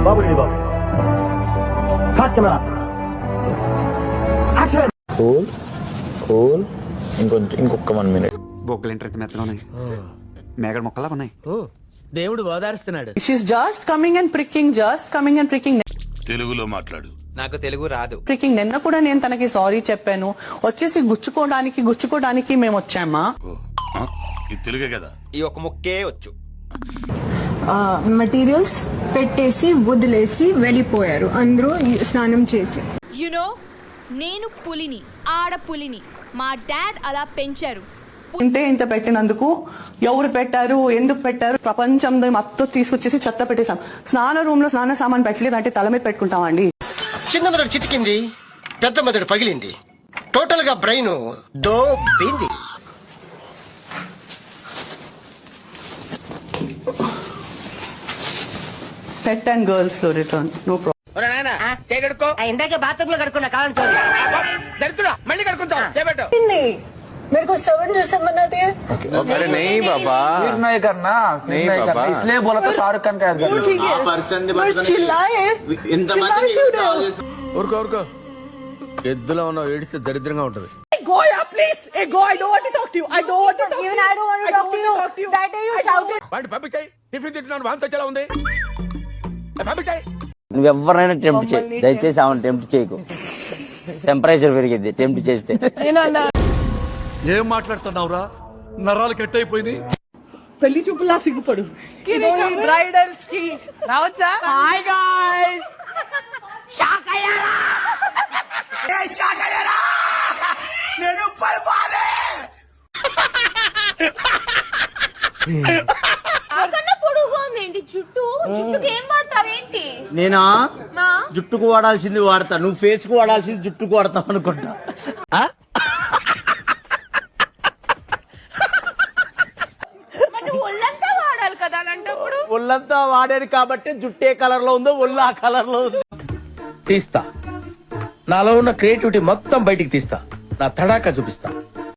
బాబు ready బాబు. Cut camera. Action. Cool cool. ఇంకొక 1 minute. బొక్కలు ఎంత మెత్తగా ఉన్నాయి, మేగడ మొక్కలా ఉన్నాయి. దేవుడు ఓదారుస్తున్నాడు. She's just coming and pricking. తెలుగులో మాట్లాడు. నాకు తెలుగు రాదు. ప్రికింగ్ నిన్న కూడా నేను తనకి సారీ చెప్పాను. వచ్చేసి గుచ్చుకోవడానికి మేము వచ్చామా. ఇది తెలుగే కదా. ఈ ఒక ముక్కే వచ్చు. మెటీరియల్స్ పెట్టేసి వదిలేసి వెళ్ళిపోయారు అందరూ స్నానం చేసి. యునో నేను పులిని, ఆడపులిని. మా డాడ్ అలా పెంచారు. ఇంత పెట్టినందుకు ఎవరు పెట్టారు, ఎందుకు పెట్టారు, ప్రపంచం మొత్తం తీసుకొచ్చేసి చెత్త పెట్టేశాం. స్నాన రూమ్ లో స్నాన సామాన్ పెట్టలేదు అంటే తల మీద పెట్టుకుంటామండి. చిన్న మెదడు చితికింది, పెద్ద మెదడు పగిలింది, టోటల్ గా బ్రెయిన్ దోబింది. పెట్ అండ్ గర్ల్స్ లో రిటర్న్ నో ప్రాబ్లం. ఇందాకే బాత్రూమ్ లో కడుక్కున్నా కావాలని దరిద్రుడా, మళ్ళీ కడుకుంటాం. చేపట్టు. मेरे को 7 दिसंबर दिए। अरे नहीं बाबा, फिर नहीं करना, इसलिए बोला था शाहरुख खान का ठीक है, चिल्लाए ఊరుకో ఎద్దులో ఉన్న ఏడిస్తే దరిద్రంగా ఉంటది. Go yeah, please. Hey, go. I don't want to talk to you. Even I don't want to talk to you. That day you shouted. వాడిని పంపించాయి. టిఫిన్ తింటున్నాను, వాంతి వచ్చేలా ఉంది. పంపించాయి. నువ్వెవరైనా టెంప్ట్ చేయి, దయచేసి ఆమెను టెంప్ట్ చేయకు. టెంపరేచర్ పెరిగింది టెంప్ట్ చేస్తే. ఏం మాట్లాడుతున్నావురా, నరాలు కట్ అయిపోయింది. పెళ్లి చూపులా సిగ్గుపడు. బ్రైడల్స్ కి రావచ్చా? Hi guys. షాక్ అయ్యారా? నేను పల్పాలే. జుట్టుకి ఏం వాడతావేంటి? నేనా జుట్టుకు వాడాల్సింది వాడతా, నువ్వు ఫేస్ కు వాడాల్సింది జుట్టుకు వాడతావు అనుకుంటా. ఒళ్ళంతా వాడాలి కదా అలాంటప్పుడు. ఒళ్ళంతా వాడాను కాబట్టి జుట్టు ఏ కలర్ లో ఉందో ఒళ్ళు ఆ కలర్ లో ఉంది. తీస్తా, నాలో ఉన్న క్రియేటివిటీ మొత్తం బయటికి తీస్తా, నా తడాకా చూపిస్తా.